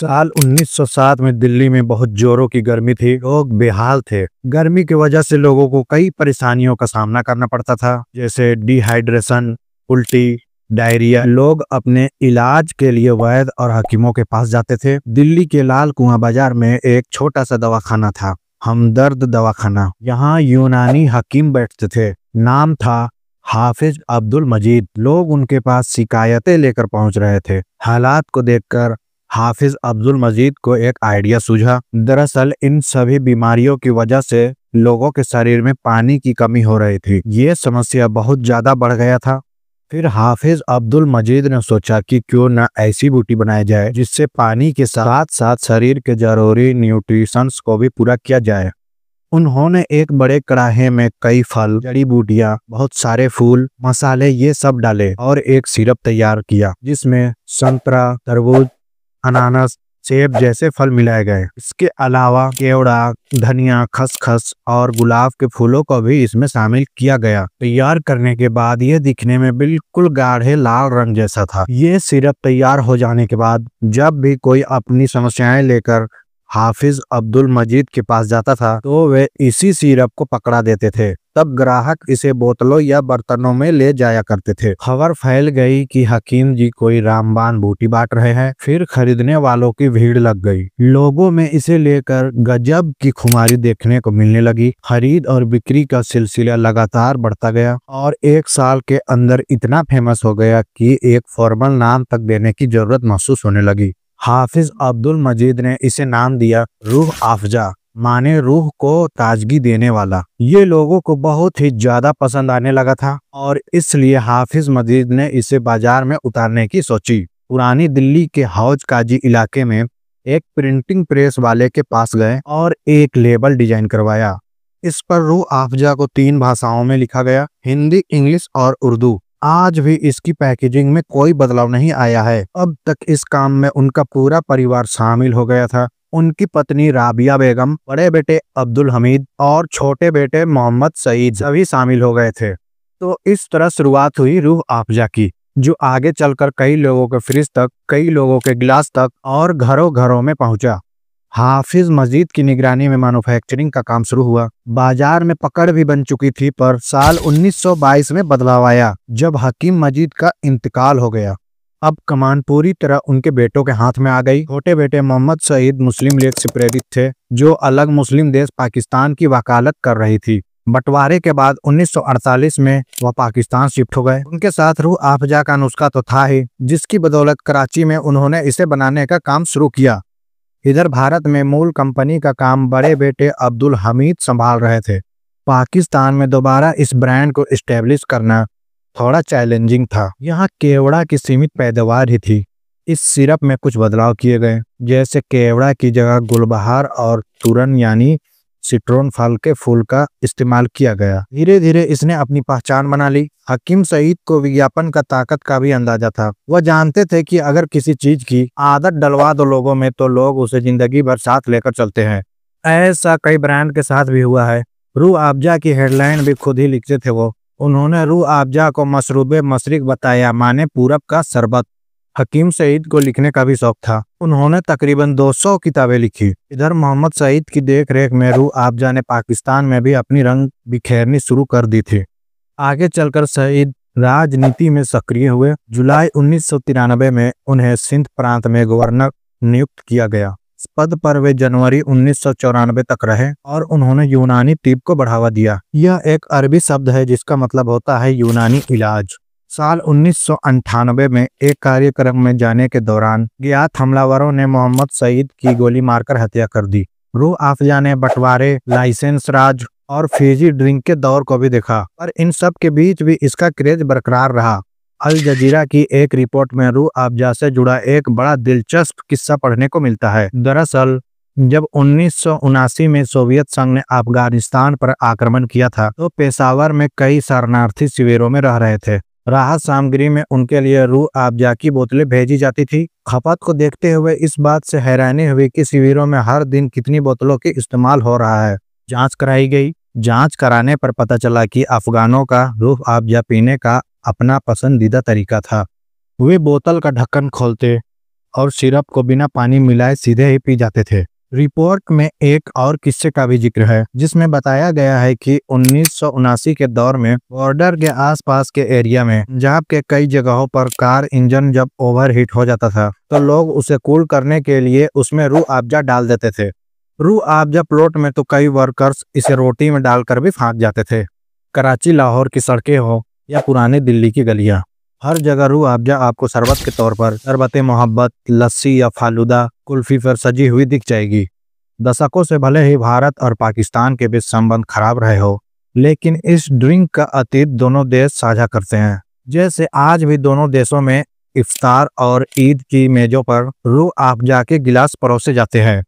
साल 1907 में दिल्ली में बहुत जोरों की गर्मी थी। लोग बेहाल थे। गर्मी की वजह से लोगों को कई परेशानियों का सामना करना पड़ता था, जैसे डिहाइड्रेशन, उल्टी, डायरिया। लोग अपने इलाज के लिए वैद्य और हकीमों के पास जाते थे। दिल्ली के लाल कुआं बाजार में एक छोटा सा दवाखाना था, हमदर्द दवाखाना। यहाँ यूनानी हकीम बैठते थे। नाम था हाफिज अब्दुल मजीद। लोग उनके पास शिकायतें लेकर पहुंच रहे थे। हालात को देखकर हाफिज अब्दुल मजीद को एक आइडिया सूझा। दरअसल इन सभी बीमारियों की वजह से लोगों के शरीर में पानी की कमी हो रही थी। ये समस्या बहुत ज्यादा बढ़ गया था। फिर हाफिज अब्दुल मजीद ने सोचा कि क्यों न ऐसी बूटी बनाई जाए जिससे पानी के साथ साथ शरीर के जरूरी न्यूट्रिशंस को भी पूरा किया जाए। उन्होंने एक बड़े कड़ाहे में कई फल, जड़ी बूटियां, बहुत सारे फूल, मसाले ये सब डाले और एक सिरप तैयार किया जिसमें संतरा, तरबूज, अनानास, सेब जैसे फल मिलाए गए। इसके अलावा केवड़ा, धनिया, खसखस और गुलाब के फूलों को भी इसमें शामिल किया गया। तैयार करने के बाद ये दिखने में बिल्कुल गाढ़े लाल रंग जैसा था। ये सिरप तैयार हो जाने के बाद जब भी कोई अपनी समस्याएं लेकर हाफिज अब्दुल मजीद के पास जाता था तो वे इसी सिरप को पकड़ा देते थे। तब ग्राहक इसे बोतलों या बर्तनों में ले जाया करते थे। खबर फैल गई कि हकीम जी कोई रामबान बूटी बांट रहे हैं। फिर खरीदने वालों की भीड़ लग गई। लोगों में इसे लेकर गजब की खुमारी देखने को मिलने लगी। खरीद और बिक्री का सिलसिला लगातार बढ़ता गया और एक साल के अंदर इतना फेमस हो गया कि एक फॉर्मल नाम तक देने की जरूरत महसूस होने लगी। हाफिज अब्दुल मजीद ने इसे नाम दिया रूह अफ़ज़ा, माने रूह को ताजगी देने वाला। ये लोगों को बहुत ही ज्यादा पसंद आने लगा था और इसलिए हाफिज मजीद ने इसे बाजार में उतारने की सोची। पुरानी दिल्ली के हौज काजी इलाके में एक प्रिंटिंग प्रेस वाले के पास गए और एक लेबल डिजाइन करवाया। इस पर रूह अफ़ज़ा को 3 भाषाओं में लिखा गया, हिंदी, इंग्लिश और उर्दू। आज भी इसकी पैकेजिंग में कोई बदलाव नहीं आया है। अब तक इस काम में उनका पूरा परिवार शामिल हो गया था। उनकी पत्नी राबिया बेगम, बड़े बेटे अब्दुल हमीद और छोटे बेटे मोहम्मद सईद सभी शामिल हो गए थे। तो इस तरह शुरुआत हुई रूह अफ़ज़ा की, जो आगे चलकर कई लोगों के फ्रिज तक, कई लोगों के गिलास तक और घरों घरों में पहुंचा। हाफिज मजीद की निगरानी में मैन्युफैक्चरिंग का काम शुरू हुआ। बाजार में पकड़ भी बन चुकी थी, पर साल 1922 में बदलाव आया जब हकीम मजीद का इंतकाल हो गया। अब कमान पूरी तरह उनके बेटों के हाथ में आ गई। छोटे बेटे मोहम्मद सईद मुस्लिम लीग से प्रेरित थे, जो अलग मुस्लिम देश पाकिस्तान की वकालत कर रही थी। बंटवारे के बाद 1948 में वह पाकिस्तान शिफ्ट हो गए। उनके साथ रूह अफ़ज़ा का नुस्खा तो था ही, जिसकी बदौलत कराची में उन्होंने इसे बनाने का काम शुरू किया। इधर भारत में मूल कंपनी का काम बड़े बेटे अब्दुल हमीद संभाल रहे थे। पाकिस्तान में दोबारा इस ब्रांड को एस्टेब्लिश करना थोड़ा चैलेंजिंग था। यहाँ केवड़ा की सीमित पैदावार ही थी। इस सिरप में कुछ बदलाव किए गए, जैसे केवड़ा की जगह गुलबहार और तुरन यानी सिट्रोन फल के फूल का इस्तेमाल किया गया। धीरे धीरे इसने अपनी पहचान बना ली। हकीम सईद को विज्ञापन का ताकत का भी अंदाजा था। वह जानते थे कि अगर किसी चीज की आदत डलवा दो लोगों में तो लोग उसे जिंदगी भर साथ लेकर चलते हैं। ऐसा कई ब्रांड के साथ भी हुआ है। रूह अफ़ज़ा की हेडलाइन भी खुद ही लिखते थे वो। उन्होंने रूह अफ़ज़ा को मशरूब मशरिक बताया, माने पूरब का शरबत। हकीम सईद को लिखने का भी शौक था। उन्होंने तकरीबन 200 किताबें लिखी। इधर मोहम्मद सईद की देखरेख में रूह अफ़ज़ा ने पाकिस्तान में भी अपनी रंग बिखेरनी शुरू कर दी थी। आगे चलकर सईद राजनीति में सक्रिय हुए। जुलाई 1993 में उन्हें सिंध प्रांत में गवर्नर नियुक्त किया गया। इस पद पर वे जनवरी 1994 तक रहे और उन्होंने यूनानी तिब को बढ़ावा दिया। यह एक अरबी शब्द है जिसका मतलब होता है यूनानी इलाज। साल 1998 में एक कार्यक्रम में जाने के दौरान ज्ञात हमलावरों ने मोहम्मद सईद की गोली मारकर हत्या कर दी। रूह अफ़ज़ा ने बंटवारे, लाइसेंस राज और फीजी ड्रिंक के दौर को भी देखा, पर इन सब के बीच भी इसका क्रेज बरकरार रहा। अल जजीरा की एक रिपोर्ट में रूह अफ़ज़ा से जुड़ा एक बड़ा दिलचस्प किस्सा पढ़ने को मिलता है। दरअसल जब 1979 में सोवियत संघ ने अफगानिस्तान पर आक्रमण किया था तो पेशावर में कई शरणार्थी शिविरों में रह रहे थे। राहत सामग्री में उनके लिए रूह अफ़ज़ा की बोतलें भेजी जाती थी। खपत को देखते हुए इस बात से हैरानी हुई कि शिविरों में हर दिन कितनी बोतलों के इस्तेमाल हो रहा है। जांच कराई गई। जांच कराने पर पता चला कि अफगानों का रूह अफ़ज़ा पीने का अपना पसंदीदा तरीका था। वे बोतल का ढक्कन खोलते, और सिरप को बिना पानी मिलाए सीधे ही पी जाते थे। रिपोर्ट में एक और किस्से का भी जिक्र है, जिसमें बताया गया है कि 1979 के दौर में बॉर्डर के आसपास के एरिया में पंजाब के कई जगहों पर कार इंजन जब ओवरहीट हो जाता था तो लोग उसे कूल करने के लिए उसमें रूह अफ़ज़ा डाल देते थे। रूह अफ़ज़ा प्लॉट में तो कई वर्कर्स इसे रोटी में डालकर भी फाँक जाते थे। कराची, लाहौर की सड़कें हो या पुरानी दिल्ली की गलियाँ, हर जगह रूह अफ़ज़ा आपको शरबत के तौर पर शरबत मोहब्बत, लस्सी या फालूदा, कुल्फी पर सजी हुई दिख जाएगी। दशकों से भले ही भारत और पाकिस्तान के बीच संबंध खराब रहे हो, लेकिन इस ड्रिंक का अतीत दोनों देश साझा करते हैं। जैसे आज भी दोनों देशों में इफ्तार और ईद की मेजों पर रूह अफ़ज़ा के गिलास परोसे जाते हैं।